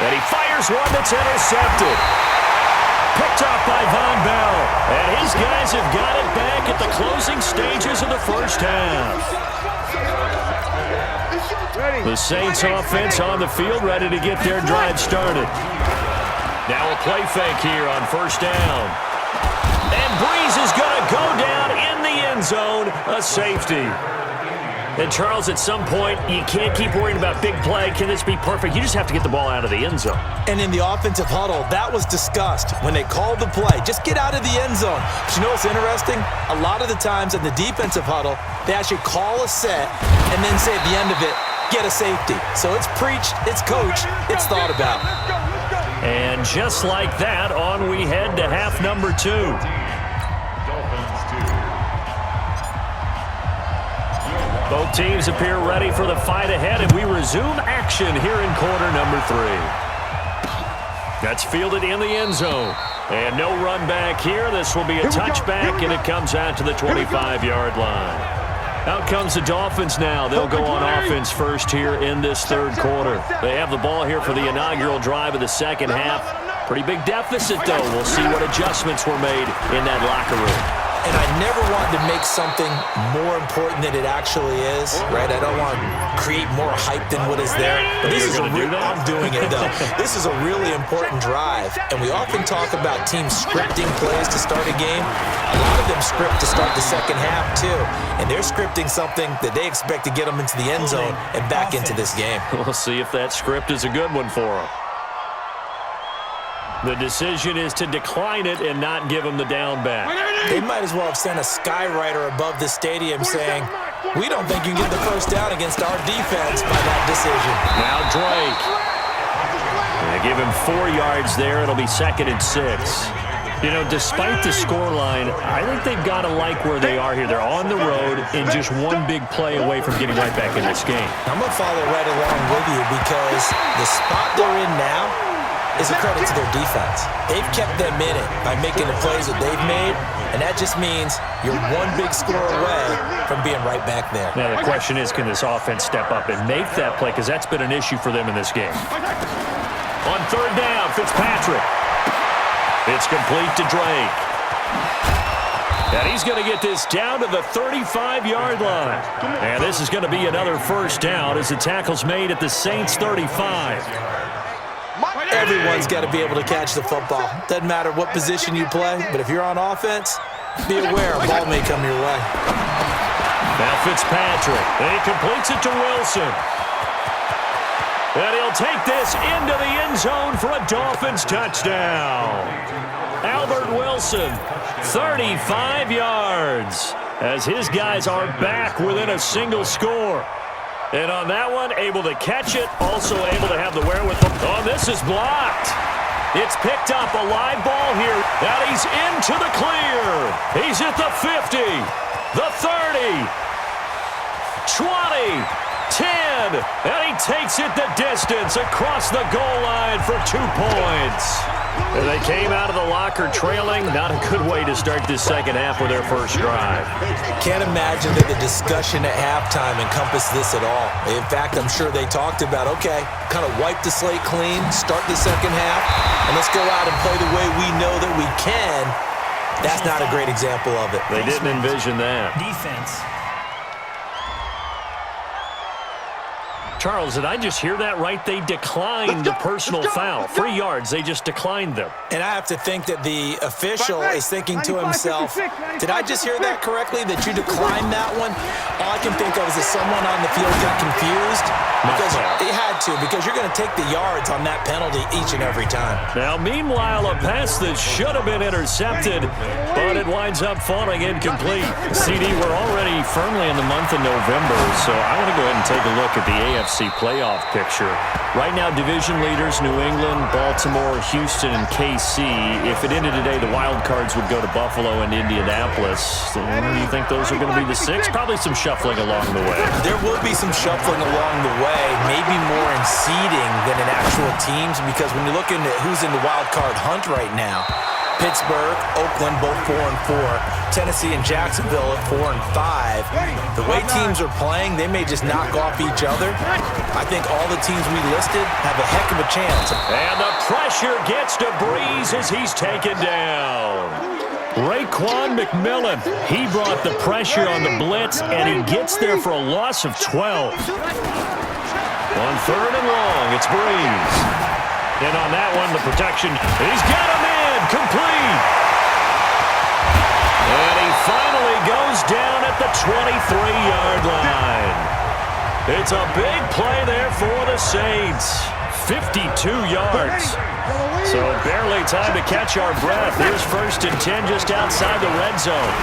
And he fires one that's intercepted. Picked off by Von Bell. And his guys have got it back at the closing stages of the first half. The Saints offense on the field, ready to get their drive started. Now a play fake here on first down. And Breeze is going to go down in the end zone, a safety. And, Charles, at some point, you can't keep worrying about big play. Can this be perfect? You just have to get the ball out of the end zone. And in the offensive huddle, that was discussed when they called the play. Just get out of the end zone. But you know what's interesting? A lot of the times in the defensive huddle, they actually call a set and then say at the end of it, get a safety. So it's preached, it's coached, it's thought about. And just like that, on we head to half number 2. Both teams appear ready for the fight ahead, and we resume action here in quarter number 3. That's fielded in the end zone. And no run back here. This will be a touchback, and it comes out to the 25-yard line. Out comes the Dolphins now. They'll go on offense first here in this third quarter. They have the ball here for the inaugural drive of the second half. Pretty big deficit, though. We'll see what adjustments were made in that locker room. And I never wanted to make something more important than it actually is, right? I don't want to create more hype than what is there. But this is I'm doing it, though. This is a really important drive. And we often talk about teams scripting plays to start a game. A lot of them script to start the second half, too. And they're scripting something that they expect to get them into the end zone and back into this game. We'll see if that script is a good one for them. The decision is to decline it and not give him the down back. They might as well have sent a skywriter above the stadium saying, we don't think you can get the first down against our defense by that decision. Now Drake. They give him 4 yards there. It'll be 2nd and 6. You know, despite the scoreline, I think they've got to like where they are here. They're on the road and just one big play away from getting right back in this game. I'm going to follow right along with you because the spot they're in now is a credit to their defense. They've kept them in it by making the plays that they've made, and that just means you're one big score away from being right back there. Now, the question is, can this offense step up and make that play? Because that's been an issue for them in this game. On third down, Fitzpatrick. It's complete to Drake. And he's going to get this down to the 35-yard line. And this is going to be another first down as the tackle's made at the Saints' 35. Everyone's got to be able to catch the football. Doesn't matter what position you play, but if you're on offense, be aware a ball may come your way. Now Fitzpatrick, and he completes it to Wilson. And he'll take this into the end zone for a Dolphins touchdown. Albert Wilson, 35 yards, as his guys are back within a single score. And on that one, able to catch it, also able to have the wherewithal. Oh, this is blocked. It's picked up, a live ball here. Now he's into the clear. He's at the 50, the 30, 20, 10, and he takes it the distance across the goal line for 2 points. And they came out of the locker trailing. Not a good way to start this second half with their first drive. Can't imagine that the discussion at halftime encompassed this at all. In fact, I'm sure they talked about, okay, kind of wipe the slate clean, start the second half, and let's go out and play the way we know that we can. That's not a great example of it. They didn't envision that. Defense. Charles, did I just hear that right? They declined the personal foul. 3 yards, they just declined them. And I have to think that the official is thinking to himself, did I just hear that correctly, that you declined that one? All I can think of is that someone on the field got confused. Because he had to, because you're going to take the yards on that penalty each and every time. Now, meanwhile, a pass that should have been intercepted, but it winds up falling incomplete. CD, we're already firmly in the month of November, so I want to go ahead and take a look at the AFC playoff picture. Right now, division leaders, New England, Baltimore, Houston, and KC. If it ended today, the wild cards would go to Buffalo and Indianapolis. Do you think those are going to be the 6? Probably some shuffling along the way. There will be some shuffling along the way, maybe more in seeding than in actual teams, because when you're looking at who's in the wild card hunt right now, Pittsburgh, Oakland, both 4-4. Tennessee and Jacksonville at 4-5. The way teams are playing, they may just knock off each other. I think all the teams we listed have a heck of a chance. And the pressure gets to Breeze as he's taken down. Raekwon McMillan, he brought the pressure on the blitz, and he gets there for a loss of 12. On 3rd and long, it's Breeze. And on that one, the protection, he's got him in, complete. And he finally goes down at the 23-yard line. It's a big play there for the Saints. 52 yards. So barely time to catch our breath. Here's 1st and 10 just outside the red zone.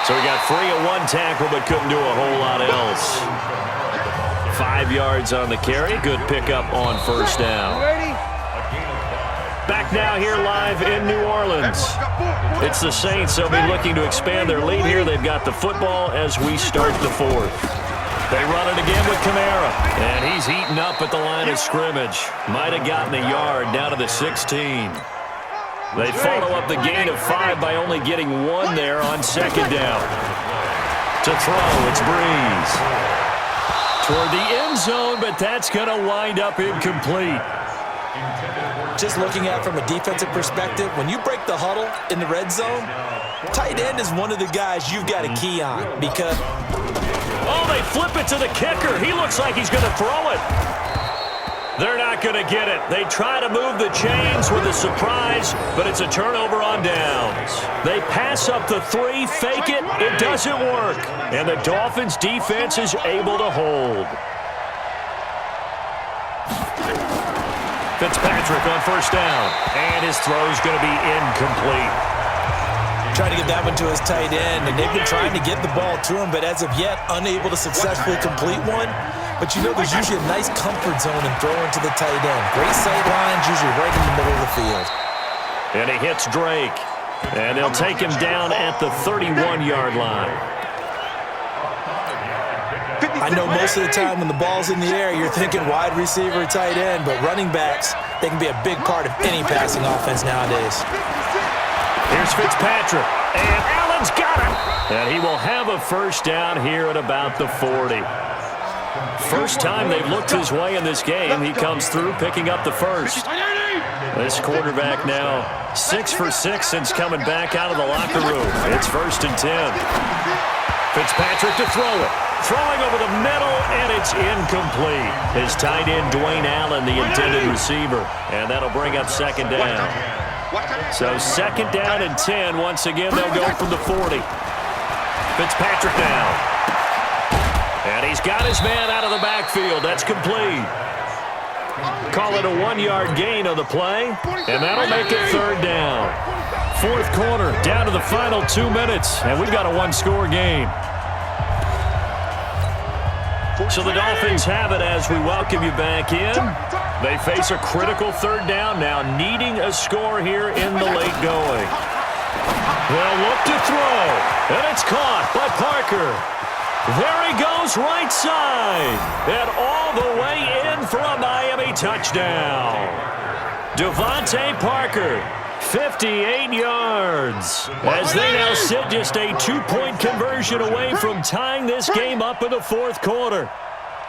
So we got 3 and 1 tackle, but couldn't do a whole lot else. 5 yards on the carry. Good pickup on 1st down. Back now here live in New Orleans. It's the Saints. They'll be looking to expand their lead here. They've got the football as we start the 4th. They run it again with Kamara. And he's eaten up at the line of scrimmage. Might have gotten a yard down to the 16. They follow up the gain of 5 by only getting 1 there on 2nd down. To throw, it's Breeze. Toward the end zone, but that's going to wind up incomplete. Just looking at it from a defensive perspective, when you break the huddle in the red zone, tight end is one of the guys you've got a key on because... Oh, they flip it to the kicker. He looks like he's going to throw it. They're not going to get it. They try to move the chains with a surprise, but it's a turnover on downs. They pass up the 3, fake it. It doesn't work. And the Dolphins' defense is able to hold. Fitzpatrick on 1st down. And his throw's going to be incomplete. Trying to get that one to his tight end, and they've been trying to get the ball to him, but as of yet, unable to successfully complete one. But you know, there's usually a nice comfort zone in throwing to the tight end. Great sight lines, usually right in the middle of the field. And he hits Drake. And they'll take him down at the 31-yard line. I know most of the time when the ball's in the air, you're thinking wide receiver, tight end, but running backs, they can be a big part of any passing offense nowadays. Here's Fitzpatrick, and Allen's got him. And he will have a 1st down here at about the 40. First time they've looked his way in this game. He comes through picking up the 1st. This quarterback now 6 for 6 since coming back out of the locker room. It's 1st and 10. Fitzpatrick to throw it. Throwing over the middle, and it's incomplete. His tight end, Dwayne Allen, the intended receiver. And that'll bring up 2nd down. So 2nd down and 10. Once again, they'll go from the 40. Fitzpatrick now. And he's got his man out of the backfield. That's complete. Call it a 1-yard gain on the play, and that'll make it 3rd down. 4th quarter, down to the final 2 minutes, and we've got a 1-score game. So the Dolphins have it as we welcome you back in. They face a critical 3rd down now, needing a score here in the late going. They'll look to throw, and it's caught by Parker. There he goes right side, and all the way in for a Miami touchdown. Devontae Parker, 58 yards, as they now sit just a 2-point conversion away from tying this game up in the 4th quarter.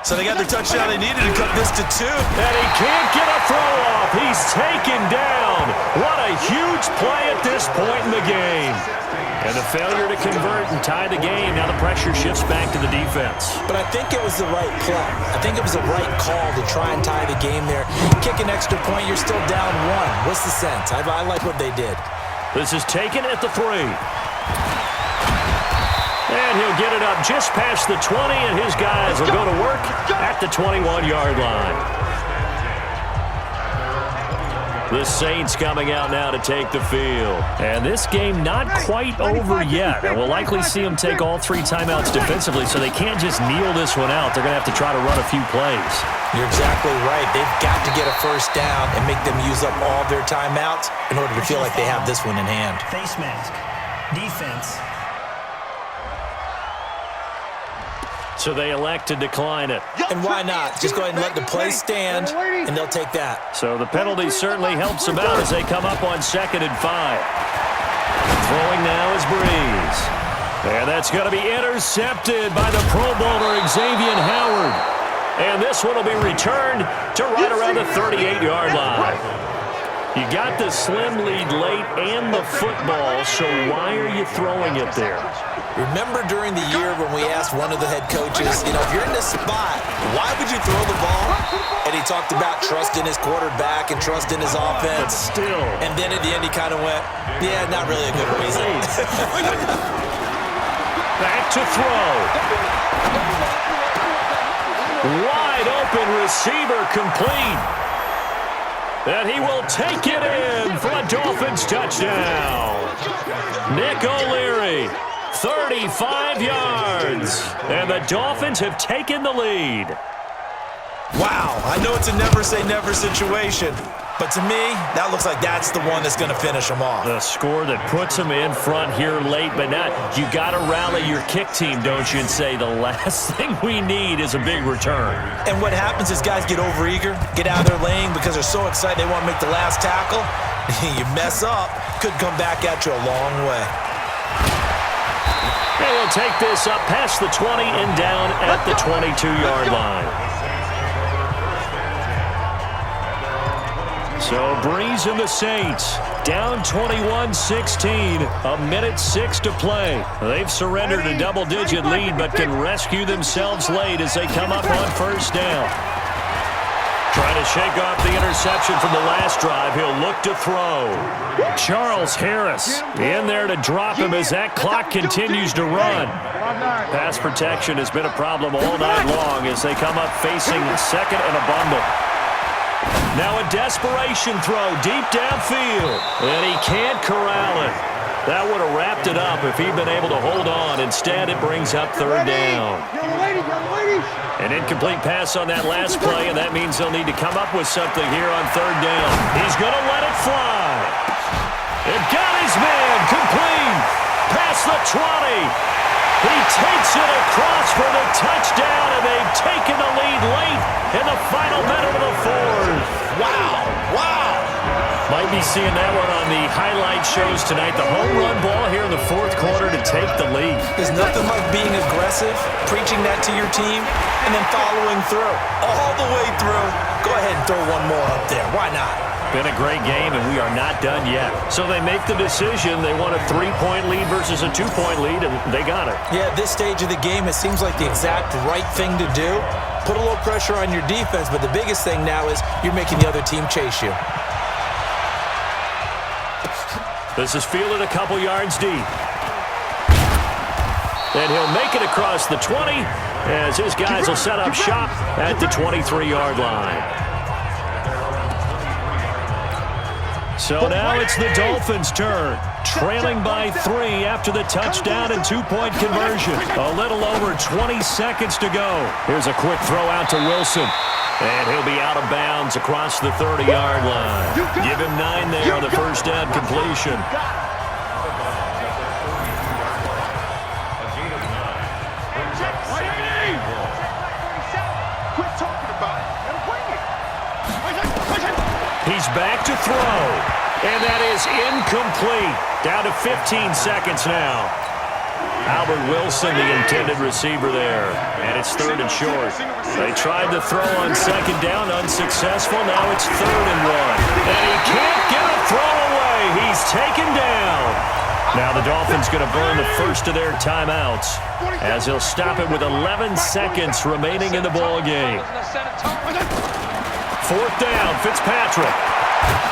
So they got the touchdown they needed to cut this to 2. And he can't get a throw off. He's taken down. What a huge play at this point in the game. And the failure to convert and tie the game. Now the pressure shifts back to the defense. But I think it was the right play. I think it was the right call to try and tie the game there. Kick an extra point, you're still down 1. What's the sense? I like what they did. This is taken at the 3. And he'll get it up just past the 20, and his guys will go to work at the 21-yard line. The Saints coming out now to take the field. And this game not quite over yet. And we'll likely see them take all 3 timeouts defensively, so they can't just kneel this one out. They're going to have to try to run a few plays. You're exactly right. They've got to get a 1st down and make them use up all their timeouts in order to feel like they have this one in hand. Face mask. Defense. So they elect to decline it. And why not? Just go ahead and let the play stand, and they'll take that. So the penalty certainly helps them out as they come up on 2nd and 5. Throwing now is Breeze. And that's going to be intercepted by the Pro Bowler Xavier Howard. And this one will be returned to right around the 38-yard line. You got the slim lead late and the football, so why are you throwing it there? Remember during the year when we asked one of the head coaches, if you're in this spot, why would you throw the ball? And he talked about trust in his quarterback and trust in his offense. But still. And then at the end he kind of went, yeah, not really a good reason. Back to throw. Wide open receiver complete. And he will take it in for a Dolphins touchdown. Nick O'Leary, 35 yards. And the Dolphins have taken the lead. Wow, I know it's a never-say-never situation. But to me, that looks like that's the one that's going to finish them off. The score that puts them in front here late, but not. You got to rally your kick team, don't you, and say the last thing we need is a big return. And what happens is guys get overeager, get out of their lane because they're so excited they want to make the last tackle. You mess up, could come back at you a long way. And he'll take this up past the 20 and down at the 22-yard line. So Breeze and the Saints down 21-16, a minute 6 to play. They've surrendered a double-digit lead but can rescue themselves late as they come up on 1st down. Trying to shake off the interception from the last drive. He'll look to throw. Charles Harris in there to drop him as that clock continues to run. Pass protection has been a problem all night long as they come up facing 2nd and a bundle. Now a desperation throw deep downfield, and he can't corral it. That would have wrapped it up if he'd been able to hold on. Instead, it brings up 3rd down. An incomplete pass on that last play, and that means they'll need to come up with something here on 3rd down. He's going to let it fly. It got his man complete. Past the 20. He takes it across for the touchdown, and they've taken the lead late in the final minute of the 4th. Wow, wow. Might be seeing that one on the highlight shows tonight. The home run ball here in the 4th quarter to take the lead. There's nothing like being aggressive, preaching that to your team, and then following through. All the way through. Go ahead and throw one more up there. Why not? Been a great game, and we are not done yet. So they make the decision. They want a 3-point lead versus a 2-point lead, and they got it. Yeah, at this stage of the game, it seems like the exact right thing to do. Put a little pressure on your defense, but the biggest thing now is you're making the other team chase you. This is fielded a couple yards deep. And he'll make it across the 20 as his guys will set up shop at the 23-yard line. So now it's the Dolphins' turn, trailing by 3 after the touchdown and 2-point conversion. A little over 20 seconds to go. Here's a quick throw out to Wilson. And he'll be out of bounds across the 30-yard line. Give him 9 there on the 1st down completion. He's back to throw. And that is incomplete. Down to 15 seconds now. Albert Wilson, the intended receiver there. And it's 3rd and short. They tried to throw on 2nd down, unsuccessful. Now it's 3rd and 1. And he can't get a throw away. He's taken down. Now the Dolphins going to burn the first of their timeouts as he'll stop it with 11 seconds remaining in the ball game. 4th down, Fitzpatrick.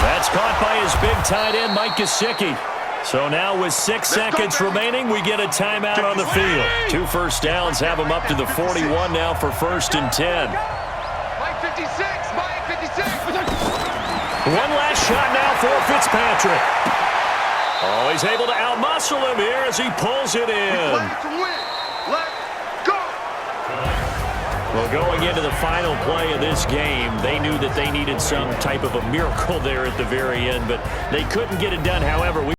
That's caught by his big tight end, Mike Gesicki. So now with 6 seconds remaining, we get a timeout on the field. 2 first downs have them up to the 41 now for 1st and 10. Mike 56, Mike 56. One last shot now for Fitzpatrick. Oh, he's able to outmuscle him here as he pulls it in. Well, going into the final play of this game, they knew that they needed some type of a miracle there at the very end, but they couldn't get it done. However,